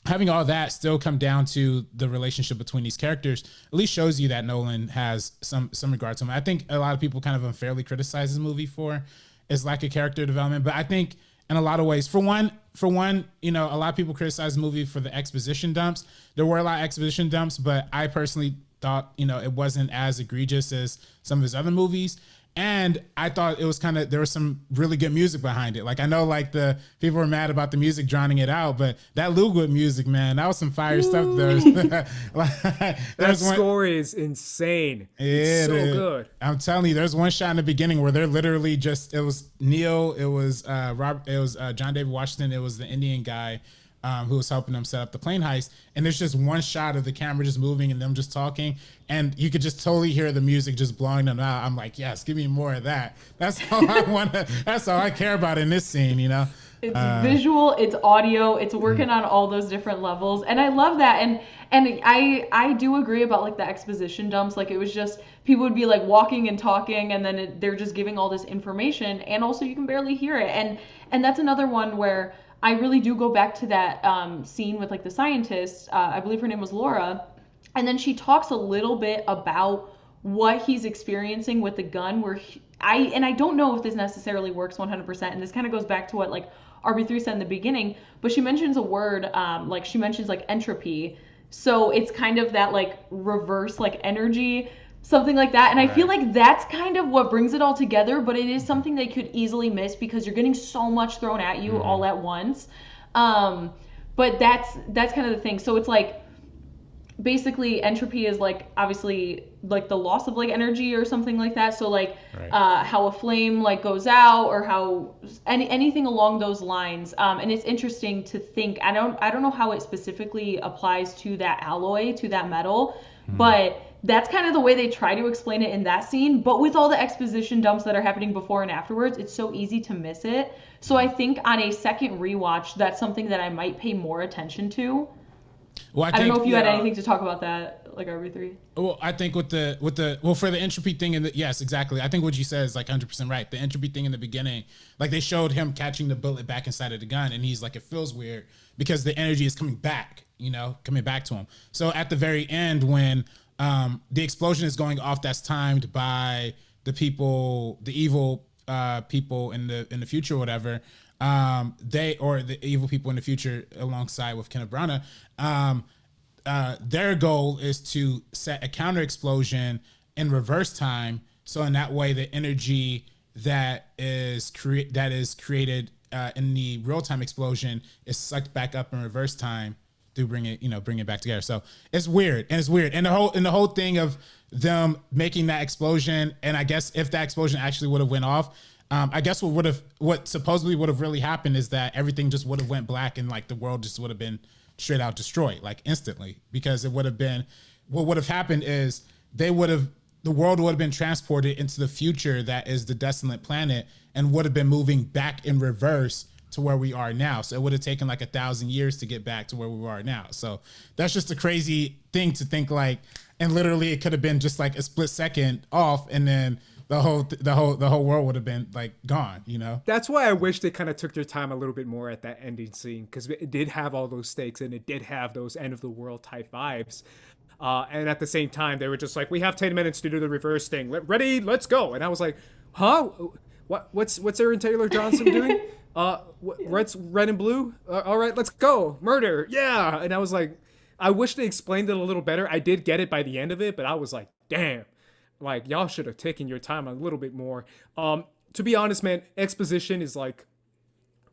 Having all that still come down to the relationship between these characters at least shows you that Nolan has some regard to him. I think a lot of people kind of unfairly criticize this movie for its lack of character development, but I think in a lot of ways, for one, a lot of people criticize the movie for the exposition dumps. There were a lot of exposition dumps, but I personally thought, it wasn't as egregious as some of his other movies. And I thought it was there was some really good music behind it. Like, I know like the people were mad about the music drowning it out, but that Ludwig music, man, that was some fire stuff. That score is insane. It's so good. I'm telling you, there's one shot in the beginning where they're literally just, it was Neil, it was John David Washington, it was the Indian guy who was helping them set up the plane heist. And there's just one shot of the camera just moving and them just talking. And you could just totally hear the music just blowing them out. I'm like, yes, give me more of that. That's all I want to, that's all I care about in this scene, It's visual, it's audio, it's working on all those different levels. And I love that. And I do agree about like the exposition dumps. Like, it was just, people would be like walking and talking, and then they're just giving all this information, and also you can barely hear it. And that's another one where I really do go back to that scene with like the scientist. I believe her name was Laura. And then she talks a little bit about what he's experiencing with the gun, where I don't know if this necessarily works 100%. And this kind of goes back to what like RB3 said in the beginning, but she mentions a word, she mentions like entropy. So it's kind of that like reverse like energy, something like that. And I feel like that's kind of what brings it all together, but it is something they could easily miss because you're getting so much thrown at you all at once. But that's kind of the thing. So it's like, basically entropy is like obviously like the loss of like energy or something like that. So like how a flame like goes out, or how anything along those lines. And it's interesting to think, I don't know how it specifically applies to that alloy, to that metal, but that's kind of the way they try to explain it in that scene. But with all the exposition dumps that are happening before and afterwards, it's so easy to miss it. So I think on a second rewatch, that's something that I might pay more attention to. Well, I don't know if you had anything to talk about that, like RB3. Well, I think with the for the entropy thing, yes, exactly. I think what you said is like 100% right. The entropy thing in the beginning, like they showed him catching the bullet back inside of the gun, and he's like, it feels weird because the energy is coming back to him. So at the very end, when the explosion is going off, that's timed by the evil people in the future or whatever. The evil people in the future alongside with Kenneth Branagh, their goal is to set a counter explosion in reverse time. So in that way, the energy that is created in the real time explosion is sucked back up in reverse time to bring it back together. So it's weird, and the whole thing of them making that explosion. And I guess if that explosion actually would have went off, I guess what supposedly would have really happened is that everything just would have went black and like the world just would have been straight out destroyed like instantly, because it would have been, what would have happened is the world would have been transported into the future that is the desolate planet and would have been moving back in reverse to where we are now. So it would have taken like 1,000 years to get back to where we are now. So that's just a crazy thing to think, like, and literally it could have been just like a split second off, and then the whole world would have been like gone, you know? That's why I wish they kind of took their time a little bit more at that ending scene, because it did have all those stakes and it did have those end of the world type vibes. And at the same time, they were just like, we have 10 minutes to do the reverse thing. Ready? Let's go. And I was like, huh? What's Aaron Taylor Johnson doing? What's red and blue? All right, let's go. Murder. Yeah. And I was like, I wish they explained it a little better. I did get it by the end of it, but I was like, damn. Like, y'all should have taken your time a little bit more. To be honest, man, exposition is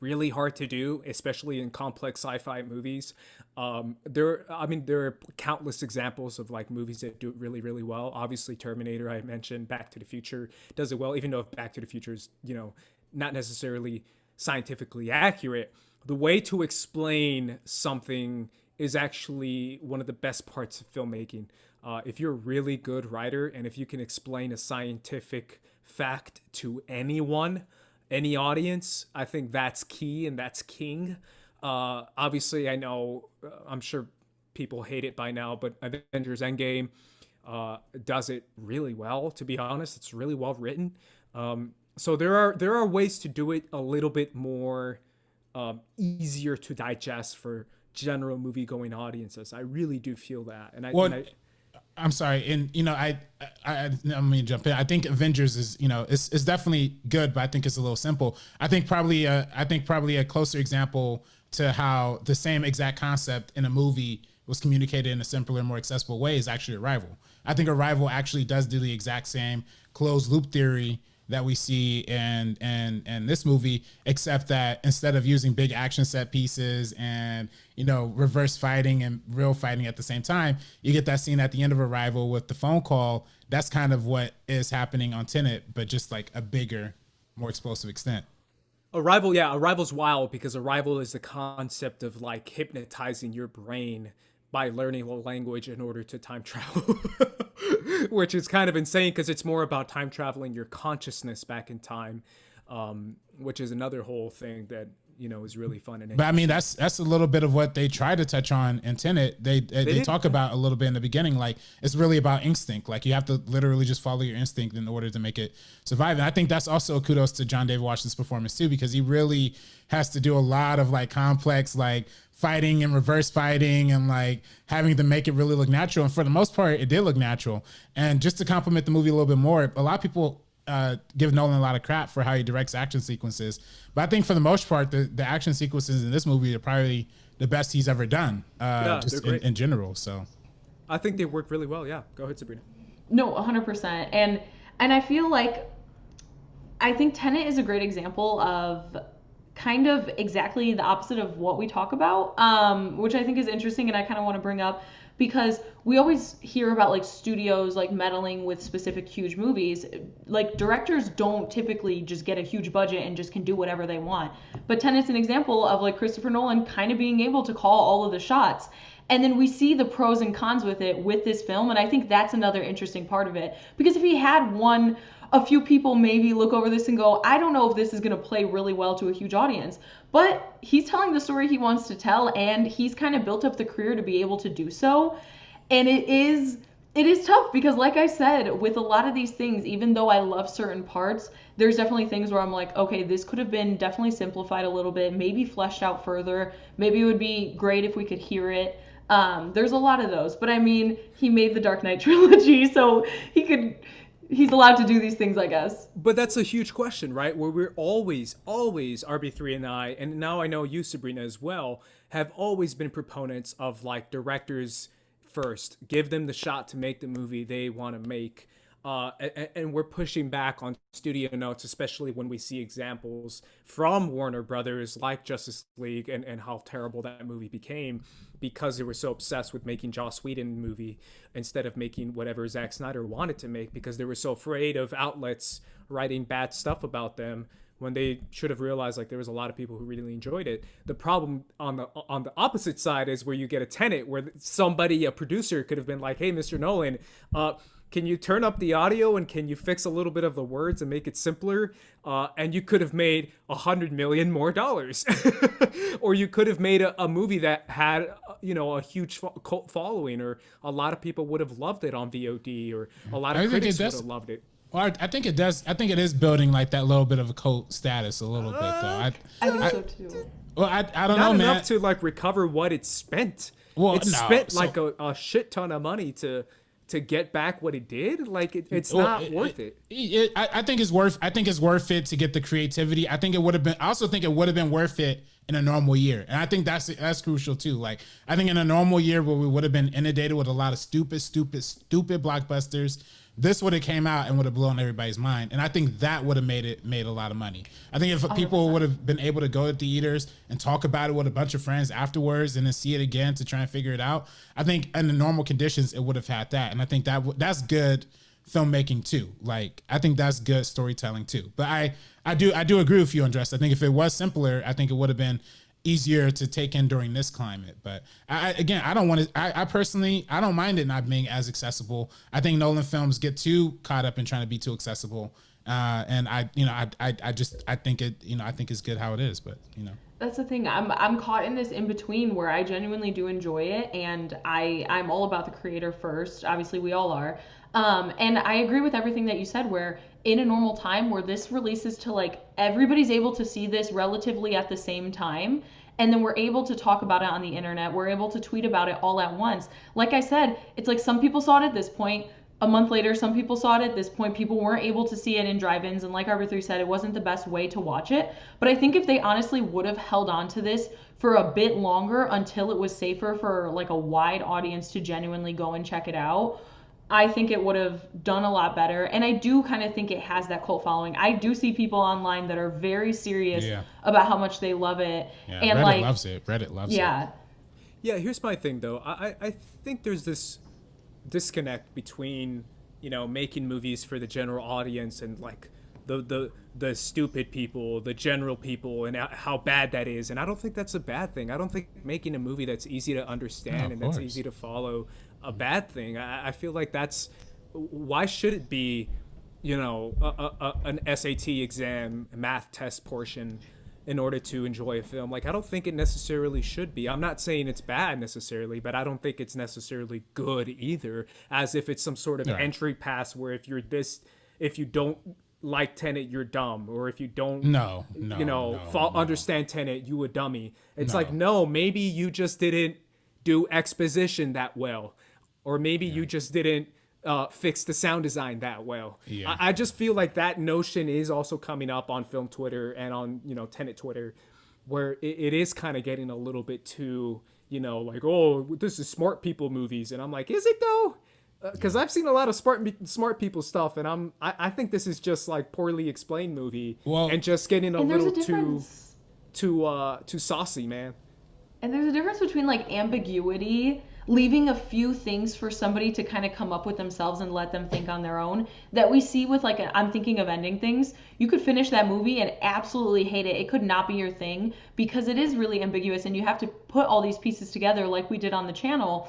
really hard to do, especially in complex sci-fi movies. There are countless examples of movies that do it really, really well. Obviously, Terminator, I mentioned, Back to the Future does it well, even though Back to the Future is, not necessarily scientifically accurate. The way to explain something is actually one of the best parts of filmmaking. If you're a really good writer and if you can explain a scientific fact to anyone, any audience, I think that's key and that's king. Obviously, I know, I'm sure people hate it by now, but Avengers Endgame does it really well, to be honest. It's really well written. So there are ways to do it a little bit more easier to digest for general movie-going audiences. I really do feel that. I'm sorry, and I'm gonna jump in. I think Avengers is, it's definitely good, but I think it's a little simple. I think probably a closer example to how the same exact concept in a movie was communicated in a simpler, more accessible way is actually Arrival. I think Arrival actually does do the exact same closed loop theory that we see in this movie, except that instead of using big action set pieces and reverse fighting and real fighting at the same time, you get that scene at the end of Arrival with the phone call. That's kind of what is happening on Tenet, but just like a bigger, more explosive extent. Arrival's wild because Arrival is the concept of hypnotizing your brain by learning a language in order to time travel. Which is kind of insane because it's more about time traveling your consciousness back in time, which is another whole thing that is really fun. And but I mean, that's a little bit of what they try to touch on in Tenet. They talk about a little bit in the beginning, it's really about instinct. You have to literally just follow your instinct in order to make it survive. And I think that's also kudos to John David Washington's performance too, because he really has to do a lot of complex fighting and reverse fighting and having to make it really look natural. And for the most part, it did look natural. And just to compliment the movie a little bit more, a lot of people give Nolan a lot of crap for how he directs action sequences. But I think for the most part, the action sequences in this movie are probably the best he's ever done, just in general. So I think they work really well. Yeah. Go ahead, Sabrina. No, 100%. And I feel I think Tenet is a great example of kind of exactly the opposite of what we talk about, which I think is interesting, and I kind of want to bring up because we always hear about studios meddling with specific huge movies. Directors don't typically just get a huge budget and just can do whatever they want. But Tenet's an example of Christopher Nolan kind of being able to call all of the shots. And then we see the pros and cons with it with this film, and I think that's another interesting part of it. Because if he had a few people maybe look over this and go, I don't know if this is going to play really well to a huge audience. But he's telling the story he wants to tell, and he's kind of built up the career to be able to do so. And it is tough because, like I said, with a lot of these things, even though I love certain parts, there's definitely things where I'm like, okay, this could have been definitely simplified a little bit, maybe fleshed out further. Maybe it would be great if we could hear it. There's a lot of those. But I mean, he made the Dark Knight trilogy, so he's allowed to do these things, I guess. But that's a huge question, right? Where we're always, RB3 and I, and now I know you, Sabrina, as well, have always been proponents of directors first. Give them the shot to make the movie they want to make. and we're pushing back on studio notes, especially when we see examples from Warner Brothers like Justice League and how terrible that movie became because they were so obsessed with making Joss Whedon movie instead of making whatever Zack Snyder wanted to make, because they were so afraid of outlets writing bad stuff about them when they should have realized like there was a lot of people who really enjoyed it. The problem on the opposite side is where you get a Tenet where somebody, a producer, could have been like, hey, Mr. Nolan, can you turn up the audio and can you fix a little bit of the words and make it simpler? And you could have made $100 million more. Or you could have made a movie that had, a huge cult following, or a lot of people would have loved it on VOD, or a lot of critics would have loved it. Well, I think it does. I think it is building like that little bit of a cult status a little bit, though. I think so too. Well, I don't know, man. Not enough to like recover what it spent. Well, it spent like a shit ton of money to get back what it did. Like it's not worth it. I think it's worth. I think it's worth it to get the creativity. I think it would have been. I also think it would have been worth it in a normal year, and I think that's crucial too. Like I think in a normal year where we would have been inundated with a lot of stupid blockbusters, this would have came out and would have blown everybody's mind, and I think that would have made a lot of money. I think if people would have been able to go to theaters and talk about it with a bunch of friends afterwards, and then see it again to try and figure it out, I think in the normal conditions it would have had that, and I think that's good filmmaking too. Like I think that's good storytelling too. But I do agree with you, Andres. I think if it was simpler, I think it would have been easier to take in during this climate. But I don't want to. I personally, I don't mind it not being as accessible. I think Nolan films get too caught up in trying to be too accessible, and I think it's good how it is. But that's the thing. I'm caught in this in between where I genuinely do enjoy it, and I'm all about the creator first. Obviously, we all are. And I agree with everything that you said, where in a normal time where this releases to like everybody's able to see this relatively at the same time, and then we're able to talk about it on the internet, we're able to tweet about it all at once. Like I said, it's like some people saw it at this point, a month later some people saw it at this point, people weren't able to see it in drive-ins, and like Arbor3 said, it wasn't the best way to watch it. But I think if they honestly would have held on to this for a bit longer until it was safer for like a wide audience to genuinely go and check it out, I think it would have done a lot better. And I do kind of think it has that cult following. I do see people online that are very serious about how much they love it. Yeah, and Reddit like loves it. Reddit loves it. Yeah, here's my thing though. I think there's this disconnect between, making movies for the general audience and like the stupid people, the general people, and how bad that is. And I don't think that's a bad thing. I don't think making a movie that's easy to understand and that's easy to follow a bad thing. I feel like why should it be, an SAT exam, math test portion in order to enjoy a film? Like, I don't think it necessarily should be. I'm not saying it's bad necessarily, but I don't think it's necessarily good either, as if it's some sort of entry pass where if you don't like Tenet, you're dumb, or if you don't understand Tenet, you a dummy. It's like, no, maybe you just didn't do exposition that well, or maybe you just didn't fix the sound design that well. I just feel like that notion is also coming up on film Twitter and on Tenet Twitter, where it is kind of getting a little bit too like, oh, this is smart people movies, and I'm like, is it though? Because I've seen a lot of smart people stuff, and I think this is just like poorly explained movie, and just getting a little too saucy, man. And there's a difference between like ambiguity, leaving a few things for somebody to kind of come up with themselves and let them think on their own, that we see with like I'm thinking of ending things. You could finish that movie and absolutely hate it. It could not be your thing because it is really ambiguous, and you have to put all these pieces together like we did on the channel.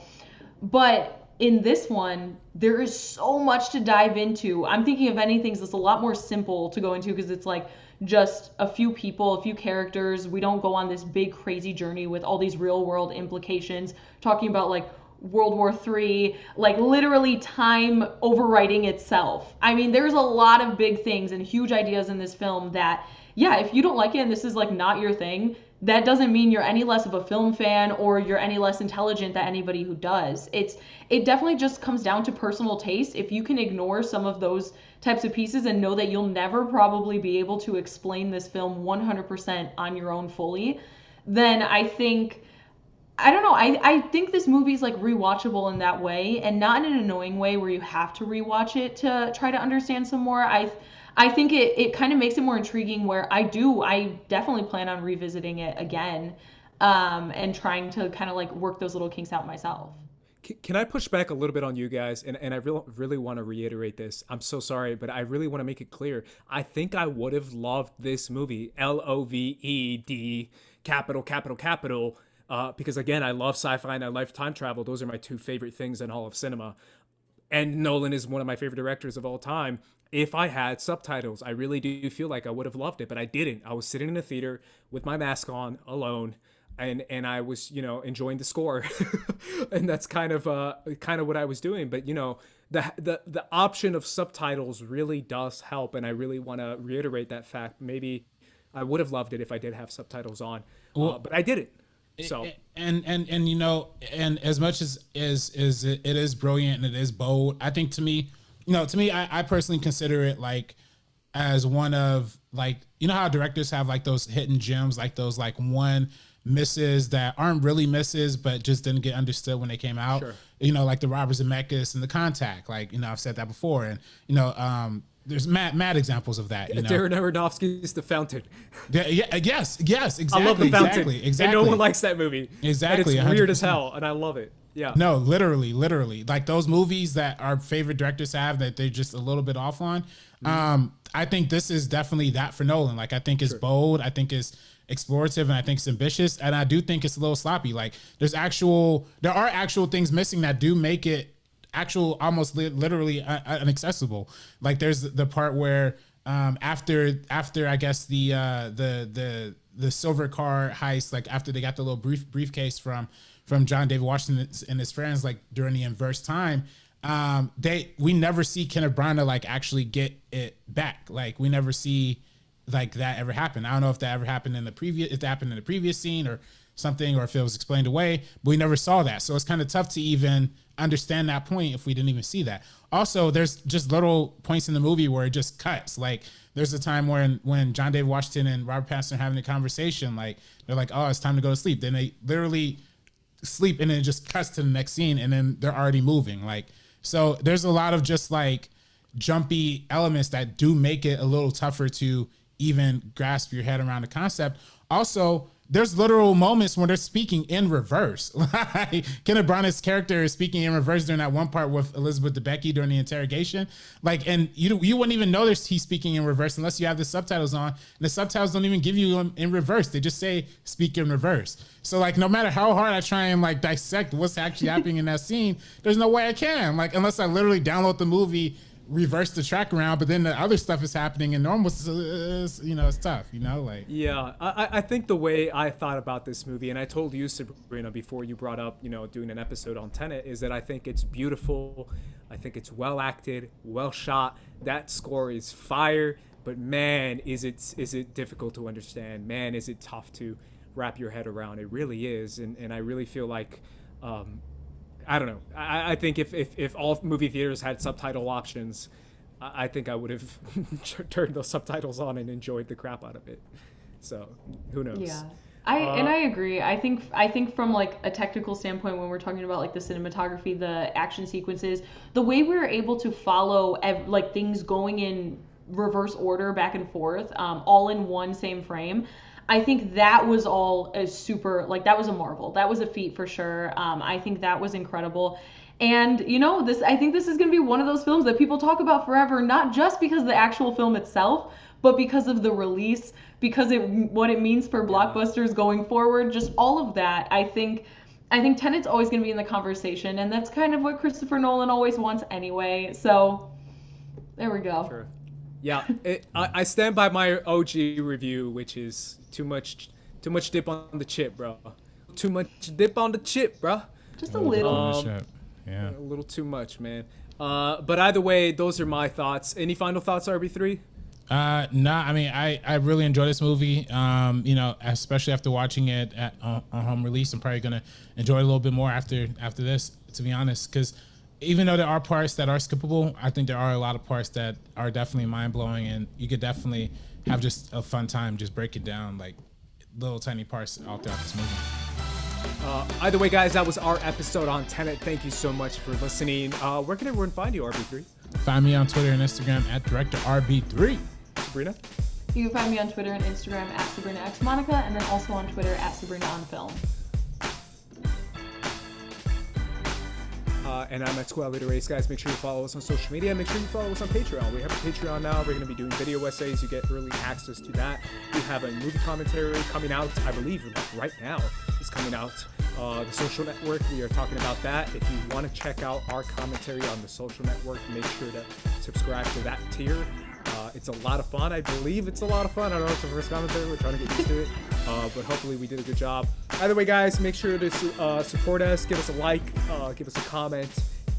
But in this one, there is so much to dive into. I'm thinking of ending things that's a lot more simple to go into because it's like just a few people, a few characters. We don't go on this big crazy journey with all these real world implications, talking about like World War III, like literally time overwriting itself. I mean, there's a lot of big things and huge ideas in this film that, if you don't like it and this is like not your thing, that doesn't mean you're any less of a film fan or you're any less intelligent than anybody who does. It definitely just comes down to personal taste. If you can ignore some of those types of pieces and know that you'll never probably be able to explain this film 100% on your own fully, then I think I don't know. I think this movie's like rewatchable in that way, and not in an annoying way where you have to rewatch it to try to understand some more. I think it kind of makes it more intriguing where I definitely plan on revisiting it again, and trying to kind of like work those little kinks out myself. Can I push back a little bit on you guys? And I really want to reiterate this. I'm so sorry, but I really want to make it clear. I think I would have loved this movie, LOVED, capital, because again, I love sci-fi and I love time travel. Those are my two favorite things in all of cinema. And Nolan is one of my favorite directors of all time. If I had subtitles, I really do feel like I would have loved it, but I didn't. I was sitting in a theater with my mask on, alone, and I was, enjoying the score. And that's kind of what I was doing. But the option of subtitles really does help, and I really want to reiterate that fact. Maybe I would have loved it if I did have subtitles on, but I didn't. So and as much as it is brilliant and it is bold, I think to me, I personally consider it like as one of, like, how directors have like those hidden gems, like those like one misses that aren't really misses but just didn't get understood when they came out. Sure. Like the Robbers and Zemeckis and the Contact, like, I've said that before, and there's mad examples of that. Darren Aronofsky's The Fountain. Yes, exactly. I love The Fountain. Exactly. And no one likes that movie. Exactly. And it's weird 100%. as hell, and I love it. Yeah. No, literally. Like those movies that our favorite directors have that they're just a little bit off on. I think this is definitely that for Nolan. Like, I think it's bold. I think it's explorative, and I think it's ambitious. And I do think it's a little sloppy. Like, there are actual things missing that do make it almost literally inaccessible. Like, there's the part where after I guess the silver car heist, like after they got the little briefcase from John David Washington and his friends, like during the inverse time, we never see Kenneth Branagh like actually get it back. Like, we never see like that ever happen. I don't know if that ever happened if that happened in the previous scene or something, or if it was explained away, but we never saw that. So it's kind of tough to even understand that point if we didn't even see that. Also, there's just little points in the movie where it just cuts. Like, there's a time when John David Washington and Robert Pattinson are having a conversation, like they're like, oh, it's time to go to sleep. Then they literally sleep, and then it just cuts to the next scene, and then they're already moving. Like, so there's a lot of just like jumpy elements that do make it a little tougher to even grasp your head around the concept. Also, there's literal moments when they're speaking in reverse. Like, Kenneth Branagh's character is speaking in reverse during that one part with Elizabeth Debicki during the interrogation. Like, and you wouldn't even notice he's speaking in reverse unless you have the subtitles on. And the subtitles don't even give you him in reverse. They just say speak in reverse. So, like, no matter how hard I try and like dissect what's actually happening in that scene, there's no way I can. Like, unless I literally download the movie, reverse the track around, but then the other stuff is happening in normal. It's tough, like. Yeah, I think the way I thought about this movie, and I told you, Sabrina, before you brought up, doing an episode on Tenet, is that I think it's beautiful. I think it's well acted, well shot. That score is fire, but man, is it difficult to understand. Man, is it tough to wrap your head around. It really is, and I really feel like, I don't know. I think if all movie theaters had subtitle options, I think I would have turned those subtitles on and enjoyed the crap out of it. So who knows? Yeah. I agree. I think from like a technical standpoint, when we're talking about like the cinematography, the action sequences, the way we were able to follow like things going in reverse order back and forth, all in one same frame. I think that was all a super, like, that was a marvel. That was a feat for sure. I think that was incredible. And, I think this is going to be one of those films that people talk about forever, not just because of the actual film itself, but because of the release, because what it means for blockbusters going forward, just all of that. I think Tenet's always going to be in the conversation, and that's kind of what Christopher Nolan always wants anyway. So there we go. Sure. Yeah, I stand by my OG review, which is too much dip on the chip, bro. Too much dip on the chip, bro. Just a little. Yeah. A little too much, man. But either way, those are my thoughts. Any final thoughts, RB3? Nah, I mean, I really enjoy this movie. Especially after watching it on home release, I'm probably gonna enjoy it a little bit more after this, to be honest, because even though there are parts that are skippable, I think there are a lot of parts that are definitely mind-blowing, and you could definitely have just a fun time just breaking down like little tiny parts all throughout this movie. Either way, guys, that was our episode on Tenet. Thank you so much for listening. Where can everyone find you, RB3? Find me on Twitter and Instagram at DirectorRB3. Sabrina? You can find me on Twitter and Instagram at SabrinaXMonica, and then also on Twitter at SabrinaOnFilm. And I'm at Squad Leader Race, guys. Make sure you follow us on social media. Make sure you follow us on Patreon. We have a Patreon now. We're going to be doing video essays. You get early access to that. We have a movie commentary coming out, I believe, right now. It's coming out. The Social Network, we are talking about that. If you want to check out our commentary on the Social Network, make sure to subscribe to that tier. It's a lot of fun. I believe it's a lot of fun. I don't know if it's the first commentary. We're trying to get used to it. But hopefully we did a good job. Either way, guys, make sure to support us. Give us a like. Give us a comment.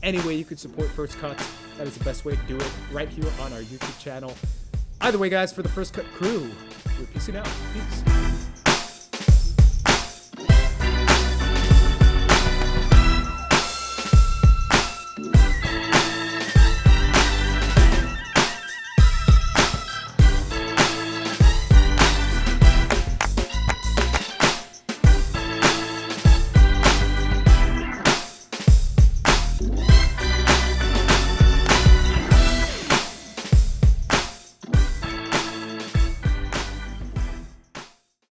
Any way you could support First Cuts, that is the best way to do it. Right here on our YouTube channel. Either way, guys, for the First Cut crew, we're peacing out. Peace.